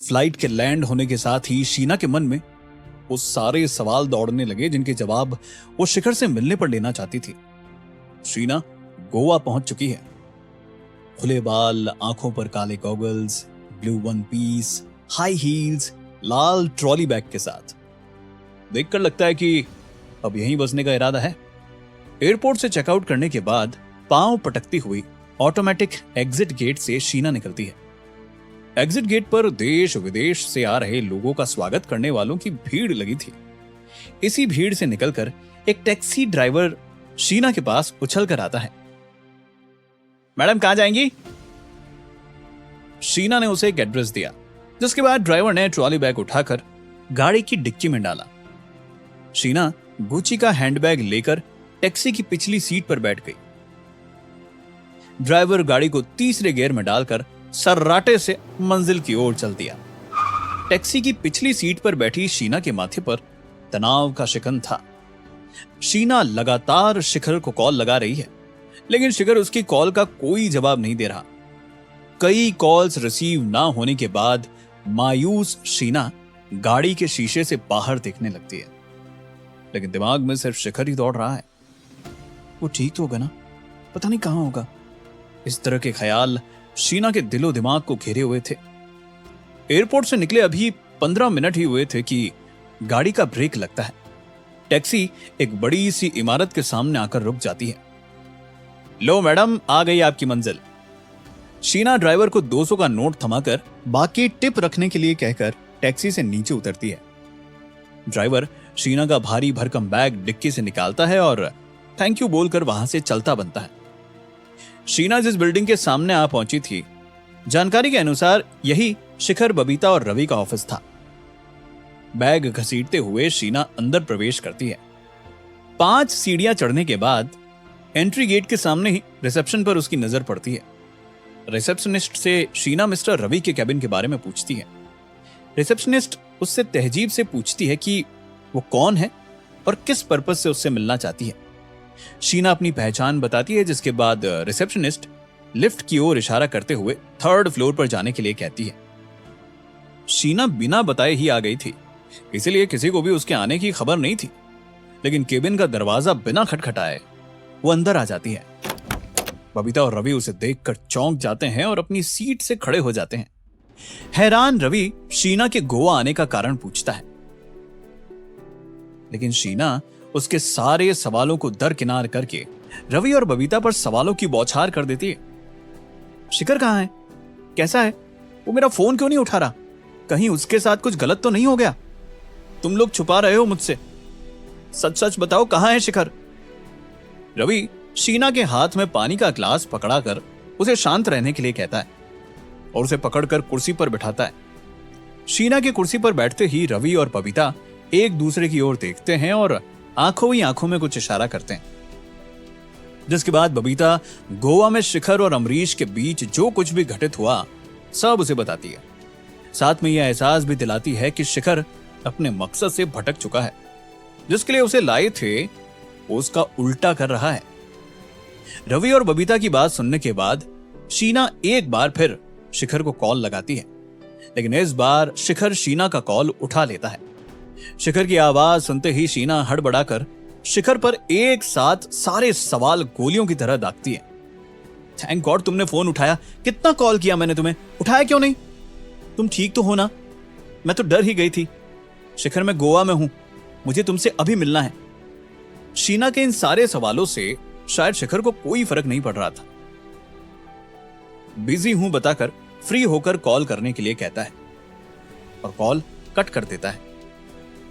Flight के land होने के साथ ही शीना के मन में वो सारे सवाल दौड़ने लगे जिनके जवाब वो शिखर से मिलने पर लेना चाहती थी। शीना गोवा पहुंच चुकी है। खुले बाल, आंखों पर काले goggles, blue one piece, high heels, लाल ट्रॉली बैग के साथ। देखकर लगता है कि अब यहीं बसने का इरादा है। एयरपोर्ट से चेकआउट करने के बाद पांव पटकती हुई ऑटोमेटिक एग्जिट गेट से शीना निकलती है। एग्जिट गेट पर देश विदेश से आ रहे लोगों का स्वागत करने वालों की भीड़ लगी थी। इसी भीड़ से निकलकर एक टैक्सी ड्राइवर शीना के पास उछल कर आता है। मैडम कहां जाएंगी? शीना ने उसे एक एड्रेस दिया, जिसके बाद ड्राइवर ने ट्रॉली बैग उठाकर गाड़ी की डिक्की में डाला। शीना गुची का हैंडबैग लेकर टैक्सी की पिछली सीट पर बैठ गई। ड्राइवर गाड़ी को तीसरे गियर में डालकर सर्राटे से मंजिल की ओर चल दिया। टैक्सी की पिछली सीट पर बैठी शीना के माथे पर तनाव का शिकन था। शीना लगातार शिखर को कॉल लगा रही है, लेकिन शिखर उसकी कॉल का कोई जवाब नहीं दे रहा। कई कॉल्स रिसीव ना होने के बाद मायूस शीना गाड़ी के शीशे से बाहर देखने लगती है, लेकिन दिमाग में सिर्फ शिखर ही दौड़ रहा है। वो ठीक तो होगा ना? पता नहीं कहां होगा। इस तरह के ख्याल शीना के दिलो दिमाग को घेरे हुए थे। एयरपोर्ट से निकले अभी 15 मिनट ही हुए थे कि गाड़ी का ब्रेक लगता है। टैक्सी एक बड़ी सी इमारत के सामने आकर रुक जाती है। लो मैडम, आ गई आपकी मंजिल। शीना ड्राइवर को 200 का नोट थमाकर बाकी टिप रखने के लिए कहकर टैक्सी से नीचे उतरती है। ड्राइवर शीना का भारी भरकम बैग डिक्की से निकालता है और थैंक यू बोलकर वहां से चलता बनता है। शीना जिस बिल्डिंग के सामने आ पहुंची थी, जानकारी के अनुसार यही शिखर, बबीता और रवि का ऑफिस था। बैग घसीटते हुए शीना अंदर प्रवेश करती है। 5 सीढ़ियां चढ़ने के बाद एंट्री गेट के सामने ही रिसेप्शन पर उसकी नजर पड़ती है। रिसेप्शनिस्ट से शीना मिस्टर रवि के कैबिन के बारे में पूछती है। रिसेप्शनिस्ट उससे तहजीब से पूछती है कि वो कौन है और किस पर्पस से उससे मिलना चाहती है। शीना अपनी पहचान बताती है, जिसके बाद रिसेप्शनिस्ट लिफ्ट की ओर इशारा करते हुए 3rd फ्लोर पर जाने के लिए कहती है। शीना बिना बताए ही आ गई थी, इसलिए किसी को भी उसके आने की खबर नहीं थी, लेकिन केबिन का दरवाजा बिना खटखटाए वो अंदर आ जाती है। बबीता और रवि उसे देखकर चौंक जाते हैं और अपनी सीट से खड़े हो जाते हैं। हैरान रवि शीना के गोवा आने का कारण पूछता है, लेकिन शीना उसके सारे सवालों को दरकिनार करके रवि और बबीता पर सवालों की बौछार कर देती है। शिखर कहां है? कैसा है? वो मेरा फोन क्यों नहीं उठा रहा? कहीं उसके साथ कुछ गलत तो नहीं हो गया? तुम लोग छुपा रहे हो मुझसे, सच सच बताओ, कहां है शिखर? रवि शीना के हाथ में पानी का ग्लास पकड़ाकर उसे शांत रहने के लिए कहता है और उसे पकड़कर कुर्सी पर बिठाता है। शीना की कुर्सी पर बैठते ही रवि और बबीता एक दूसरे की ओर देखते हैं और आंखों ही आंखों में कुछ इशारा करते हैं, जिसके बाद बबीता गोवा में शिखर और अमरीश के बीच जो कुछ भी घटित हुआ सब उसे बताती है। साथ में यह एहसास भी दिलाती है कि शिखर अपने मकसद से भटक चुका है, जिसके लिए उसे लाए थे वो उसका उल्टा कर रहा है। रवि और बबीता की बात सुनने के बाद शीना एक बार फिर शिखर को कॉल लगाती है, लेकिन इस बार शिखर शीना का कॉल उठा लेता है। शिखर की आवाज सुनते ही शीना हड़बड़ाकर शिखर पर एक साथ सारे सवाल गोलियों की तरह दागती है। थैंक गॉड तुमने फोन उठाया। कितना कॉल किया मैंने तुम्हें, उठाया क्यों नहीं? तुम ठीक तो हो ना? मैं तो डर ही गई थी। शिखर, मैं गोवा में हूं, मुझे तुमसे अभी मिलना है। शीना के इन सारे सवालों से शायद शिखर को कोई फर्क नहीं पड़ रहा था। बिजी हूं बताकर फ्री होकर कॉल करने के लिए कहता है और कॉल कट कर देता है।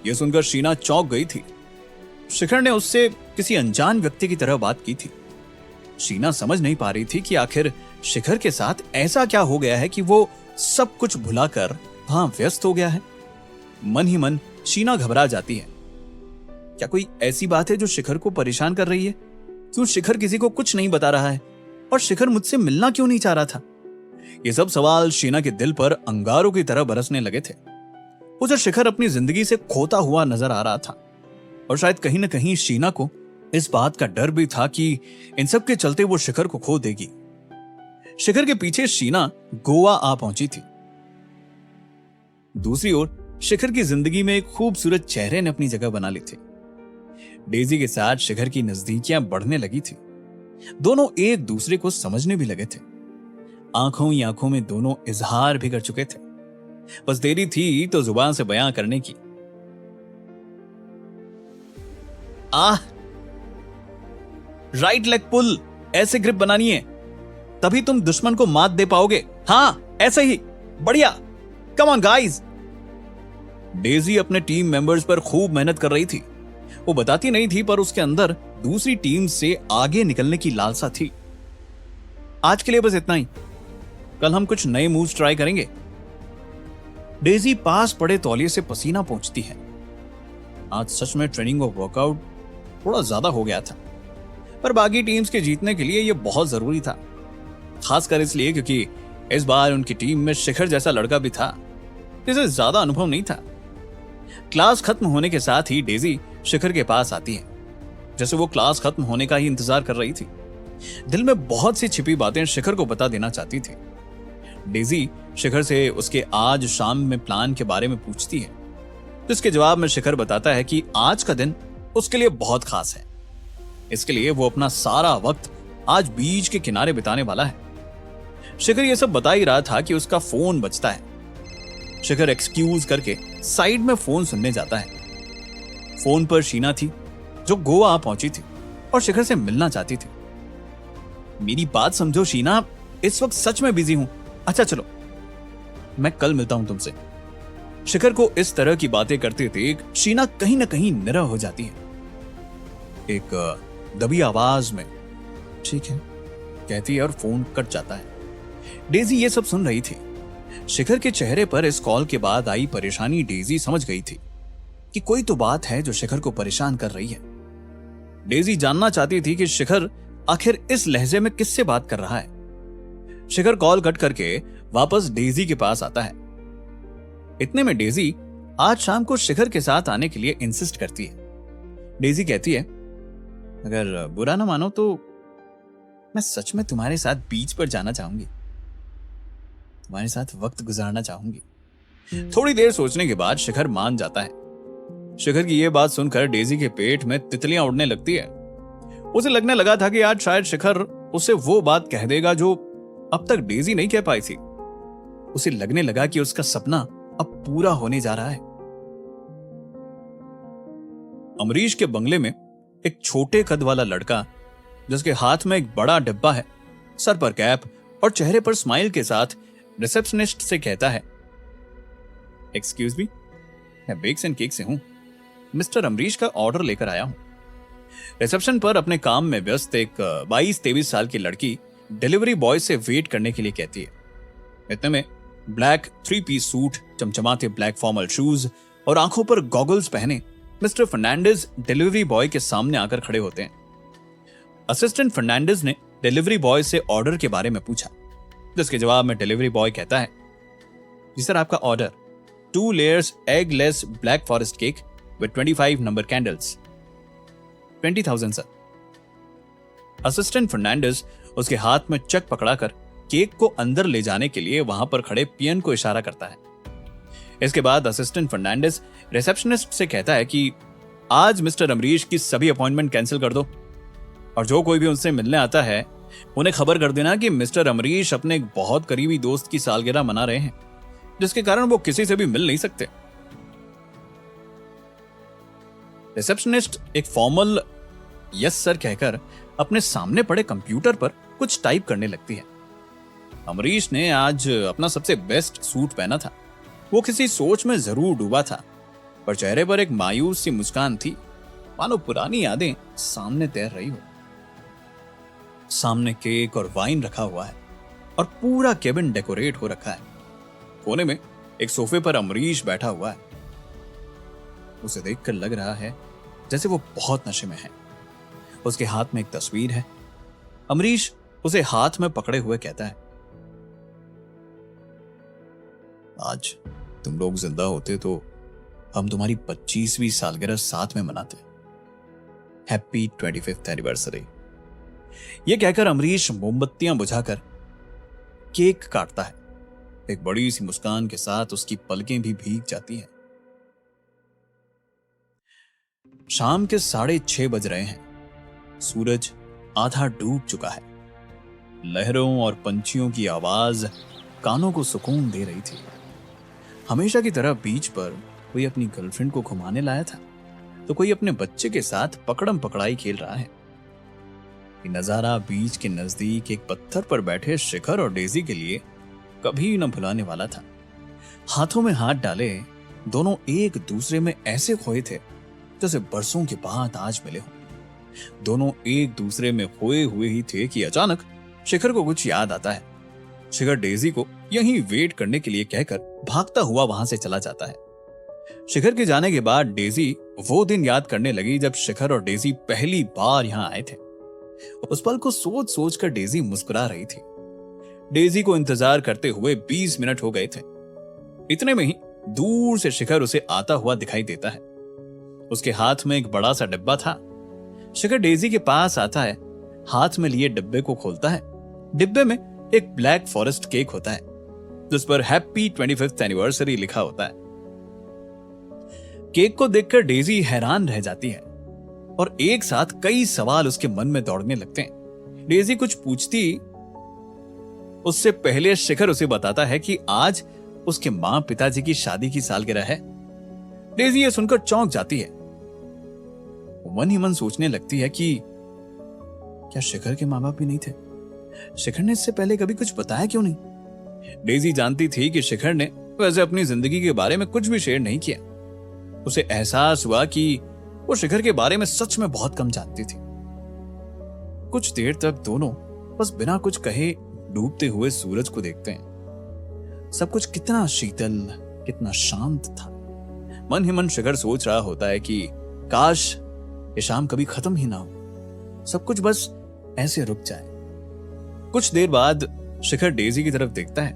यह सुनकर शीना चौंक गई थी। शिखर ने उससे किसी अनजान व्यक्ति की तरह बात की थी। शीना समझ नहीं पा रही थी कि आखिर शिखर के साथ ऐसा क्या हो गया है कि वो सब कुछ भुलाकर वहां व्यस्त हो गया है। मन ही मन शीना घबरा जाती है। क्या कोई ऐसी बात है जो शिखर को परेशान कर रही है? क्यों शिखर किसी को कुछ नहीं बता रहा है? और शिखर मुझसे मिलना क्यों नहीं चाह रहा था? ये सब सवाल शीना के दिल पर अंगारों की तरह बरसने लगे थे। उसे शिखर अपनी जिंदगी से खोता हुआ नजर आ रहा था और शायद कहीं न कहीं शीना को इस बात का डर भी था कि इन सब के चलते वो शिखर को खो देगी। शिखर के पीछे शीना गोवा आ पहुंची थी। दूसरी ओर शिखर की जिंदगी में एक खूबसूरत चेहरे ने अपनी जगह बना ली थी। डेजी के साथ शिखर की नजदीकियां बढ़ने लगी थी। दोनों एक दूसरे को समझने भी लगे थे। आंखों ही आंखों में दोनों इजहार भी कर चुके थे। बस देरी थी तो जुबान से बयां करने की। राइट लेग पुल, ऐसे ग्रिप बनानी है, तभी तुम दुश्मन को मात दे पाओगे। हाँ, ऐसे ही, बढ़िया, कम ऑन गाइस। डेजी अपने टीम मेंबर्स पर खूब मेहनत कर रही थी। वो बताती नहीं थी, पर उसके अंदर दूसरी टीम से आगे निकलने की लालसा थी। आज के लिए बस इतना ही, कल हम कुछ नए मूव्स ट्राई करेंगे। डेजी पास पड़े तौलिए से पसीना पोंछती है। आज सच में ट्रेनिंग और वर्कआउट थोड़ा ज्यादा हो गया था, पर बाकी टीम्स के जीतने के लिए यह बहुत जरूरी था। खासकर इसलिए क्योंकि इस बार उनकी टीम में शिखर जैसा लड़का भी था जिसे ज्यादा अनुभव नहीं था। क्लास खत्म होने के साथ ही डेजी शिखर के पास आती है, जैसे वो क्लास खत्म होने का ही इंतजार कर रही थी। दिल में बहुत सी छिपी बातें शिखर को बता देना चाहती थी। डेजी शिखर से उसके आज शाम में प्लान के बारे में पूछती है, जिसके जवाब में शिखर बताता है कि आज का दिन उसके लिए बहुत खास है। इसके लिए वो अपना सारा वक्त आज बीच के किनारे बिताने वाला है। शिखर ये सब बता ही रहा था कि उसका फोन बजता है। शिखर एक्सक्यूज करके साइड में फोन सुनने जाता है। फोन पर शीना थी, जो गोवा पहुंची थी और शिखर से मिलना चाहती थी। मेरी बात समझो शीना, इस वक्त सच में बिजी हूं। अच्छा चलो, मैं कल मिलता हूं तुमसे। शिखर को इस तरह की बातें करते देख शीना कहीं ना कहीं निरह हो जाती है। एक दबी आवाज में ठीक है कहती है और फोन कट जाता है। डेजी ये सब सुन रही थी। शिखर के चेहरे पर इस कॉल के बाद आई परेशानी डेजी समझ गई थी कि कोई तो बात है जो शिखर को परेशान कर रही है। डेजी जानना चाहती थी कि शिखर आखिर इस लहजे में किससे बात कर रहा है। शिखर कॉल कट करके वापस डेजी के पास आता है। इतने में डेजी आज शाम को शिखर के साथ आने के लिए इंसिस्ट करती है। डेजी कहती है, अगर बुरा ना मानो तो मैं सच में तुम्हारे साथ बीच पर जाना चाहूंगी, तुम्हारे साथ वक्त गुजारना चाहूंगी। थोड़ी देर सोचने के बाद शिखर मान जाता है। शिखर की यह बात सुनकर डेजी के पेट में तितलियां उड़ने लगती है। उसे लगने लगा था कि आज शायद शिखर उसे वो बात कह देगा जो अब तक डेजी नहीं कह पाई थी। उसे लगने लगा कि उसका सपना अब पूरा होने जा रहा है। अमरीश के बंगले में एक छोटे कद वाला लड़का, जिसके हाथ में एक बड़ा डिब्बा है, सर पर कैप और चेहरे पर स्माइल के साथ रिसेप्शनिस्ट से कहता है, एक्सक्यूज मी, मैं बेक्स एंड केक से हूं, मिस्टर अमरीश का ऑर्डर लेकर आया हूं। रिसेप्शन पर अपने काम में व्यस्त एक 22-23 साल की लड़की डिलीवरी बॉय से वेट करने के लिए कहती है। इतने में black three-piece suit, चमचमाते black formal shoes और आंखों पर गॉगल्स पहने मिस्टर फर्नांडिस डिलीवरी बॉय के सामने आकर खड़े होते हैं। असिस्टेंट फर्नांडिस ने डिलीवरी बॉय से ऑर्डर के बारे में पूछा, जिसके जवाब में डिलीवरी बॉय कहता है, जी सर, आपका order 2 layers eggless black forest cake with 25 number candles, 20,000 sir. Assistant Fernandes उसके हाथ में चेक पकड़ाकर केक को अंदर ले जाने के लिए वहां पर खड़े पियन को इशारा करता है। इसके बाद असिस्टेंट फर्नांडिस रिसेप्शनिस्ट से कहता है कि आज मिस्टर अमरीश की सभी अपॉइंटमेंट कैंसिल कर दो और जो कोई भी उनसे मिलने आता है उन्हें खबर कर देना कि मिस्टर अमरीश अपने एक बहुत करीबी दोस्त की सालगिरह मना रहे हैं, जिसके कारण वो किसी से भी मिल नहीं सकते। रिसेप्शनिस्ट एक फॉर्मल यस सर कहकर अपने सामने पड़े कंप्यूटर पर कुछ टाइप करने लगती है। अमरीश ने आज अपना सबसे बेस्ट सूट पहना था। वो किसी सोच में जरूर डूबा था, पर चेहरे पर एक मायूस सी मुस्कान थी, मानो पुरानी यादें सामने तैर रही हो। सामने केक और वाइन रखा हुआ है और पूरा केबिन डेकोरेट हो रखा है। कोने में एक सोफे पर अमरीश बैठा हुआ है। उसे देखकर लग रहा है जैसे वो बहुत नशे में है। उसके हाथ में एक तस्वीर है। अमरीश उसे हाथ में पकड़े हुए कहता है, आज तुम लोग जिंदा होते तो हम तुम्हारी 25वीं सालगिरह साथ में मनाते। Happy 25th anniversary. यह कहकर अमरीश मोमबत्तियां बुझाकर केक काटता है। एक बड़ी सी मुस्कान के साथ उसकी पलकें भी भीग जाती हैं। शाम के 6:30 बज रहे हैं। सूरज आधा डूब चुका है। लहरों और पंछियों की आवाज कानों को सुकून दे रही थी। हमेशा की तरह बीच पर कोई अपनी गर्लफ्रेंड को घुमाने लाया था, तो कोई अपने बच्चे के साथ पकड़म पकड़ाई खेल रहा है। ये नजारा बीच के नजदीक एक पत्थर पर बैठे शिखर और डेजी के लिए कभी न भुलाने वाला था। हाथों में हाथ डाले दोनों एक दूसरे में ऐसे खोए थे जैसे बरसों के बाद आज मिले हों। दोनों एक दूसरे में खोए हुए ही थे कि अचानक शिखर को कुछ याद आता है। शिखर डेजी को यहीं वेट करने के लिए कहकर भागता हुआ वहां से चला जाता है। शिखर के जाने के बाद डेजी वो दिन याद करने लगी जब शिखर और डेजी पहली बार यहां आए थे। उस पल को सोच सोच कर डेजी मुस्कुरा रही थी। डेजी को इंतजार करते हुए 20 मिनट हो गए थे। इतने में ही दूर से शिखर उसे आता हुआ दिखाई देता है। उसके हाथ में एक बड़ा सा डिब्बा था। शिखर डेजी के पास आता है, हाथ में लिए डिब्बे को खोलता है। डिब्बे में एक ब्लैक फॉरेस्ट केक होता है जिस पर हैप्पी 25th एनिवर्सरी लिखा होता है। केक को देखकर डेजी हैरान रह जाती है और एक साथ कई सवाल उसके मन में दौड़ने लगते हैं। डेजी कुछ पूछती उससे पहले शिखर उसे बताता है कि आज उसके मां पिताजी की शादी की सालगिरह है। डेजी ये सुनकर चौंक जाती है। मन ही मन सोचने लगती है कि क्या शिखर के मां बाप भी नहीं थे? शिखर ने इससे पहले कभी कुछ बताया क्यों नहीं? डेजी जानती थी कि शिखर ने वैसे अपनी जिंदगी के बारे में कुछ भी शेयर नहीं किया। उसे एहसास हुआ कि वो शिखर के बारे में सच में बहुत कम जानती थी। कुछ देर तक दोनों बस बिना कुछ कहे डूबते हुए सूरज को देखते हैं। सब कुछ कितना शीतल, कितना शांत था। मन ही मन शिखर सोच रहा होता है कि काश ये शाम कभी खत्म ही ना हो, सब कुछ बस ऐसे रुक जाए। कुछ देर बाद शिखर डेजी की तरफ देखता है।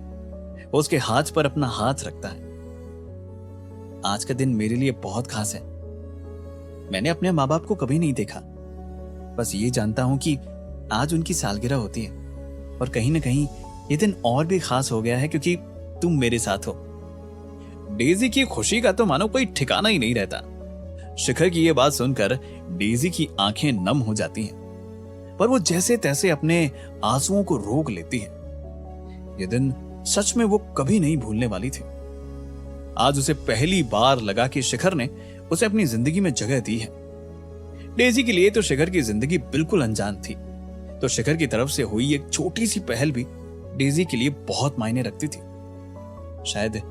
वो उसके हाथ पर अपना हाथ रखता है। आज का दिन मेरे लिए बहुत खास है। मैंने अपने माँ बाप को कभी नहीं देखा, बस ये जानता हूं कि आज उनकी सालगिरह होती है और कहीं ना कहीं ये दिन और भी खास हो गया है क्योंकि तुम मेरे साथ हो। डेजी की खुशी का तो मानो कोई ठिकाना ही नहीं रहता। शिखर की यह बात सुनकर डेजी की आंखें नम हो जाती हैं, पर वो जैसे तैसे अपने आंसुओं को रोक लेती है। ये दिन सच में वो कभी नहीं भूलने वाली थी। आज उसे पहली बार लगा कि शिखर ने उसे अपनी जिंदगी में जगह दी है। डेजी के लिए तो शिखर की जिंदगी बिल्कुल अनजान थी, तो शिखर की तरफ से हुई एक छोटी सी पहल भी डेजी के लिए बहुत मायने रखती थी। शायद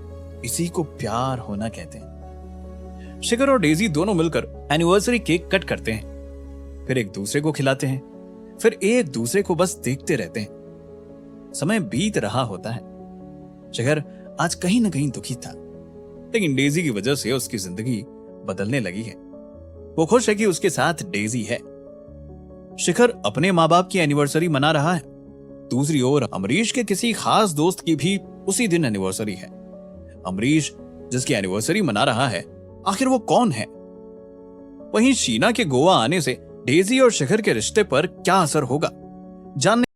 इसी को प्यार होना कहते हैं। शिखर और डेजी दोनों मिलकर एनिवर्सरी केक कट करते हैं, फिर एक दूसरे को खिलाते हैं, फिर एक दूसरे को बस देखते रहते हैं। समय बीत रहा होता है। शिखर आज कहीं ना कहीं दुखी था, लेकिन डेजी की वजह से उसकी जिंदगी बदलने लगी है। वो खुश है कि उसके साथ डेजी है। शिखर अपने माँ बाप की एनिवर्सरी मना रहा है। दूसरी ओर अमरीश के किसी खास दोस्त की भी उसी दिन एनिवर्सरी है। अमरीश जिसकी एनिवर्सरी मना रहा है, आखिर वो कौन है? वहीं शीना के गोवा आने से डेजी और शिखर के रिश्ते पर क्या असर होगा, जानने